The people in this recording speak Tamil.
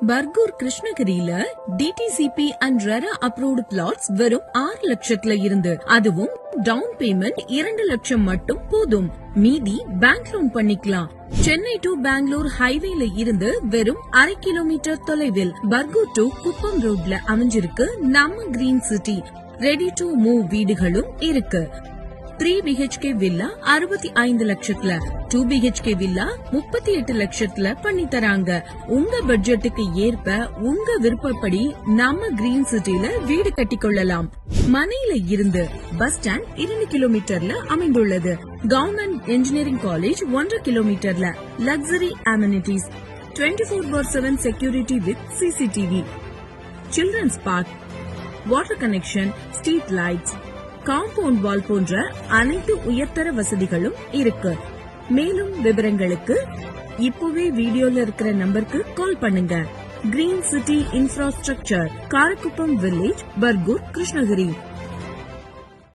பர்கூர் கிருஷ்ணகிரியில DTCP and RERA approved plots வெறும் 6 லட்சத்துல இருந்து, அதுவும் டவுன் பேமெண்ட் 2 லட்சம் மட்டும் போதும். மீதி பேங்க் லோன் பண்ணிக்கலாம். சென்னை டு பெங்களூர் ஹைவேல இருந்து வெறும் 1/2 கிலோமீட்டர் தொலைவில் பர்கூர் டு குப்பம் ரோட்ல அமைஞ்சிருக்கு நம்ம green city. Ready to move வீடுகளும் இருக்கு. 3 BHK வில்லா 65 லட்சத்துல, 2 BHK வில்லா 38 லட்சத்துல பண்ணி தராங்க. உங்க பட்ஜெட்டுக்கு ஏற்ப உங்க விருப்பப்படி நம்ம கிரீன் சிட்டில வீடு கட்டிக்கொள்ளலாம். மனையில இருந்து பஸ் ஸ்டாண்ட் 2 கிலோமீட்டர்ல அமைந்துள்ளது. கவர்மெண்ட் இன்ஜினியரிங் காலேஜ் 1.5 கிலோமீட்டர்ல. Luxury amenities 24/7 security with CCTV, children's park, water connection, street lights, compound wall போன்ற அனைத்து உயர்தர வசதிகளும் இருக்கு. மேலும் விவரங்களுக்கு இப்பவே வீடியோல இருக்கிற நம்பருக்கு கால் பண்ணுங்க. Green city infrastructure, Karakuppam village, Bargur, Krishnagiri.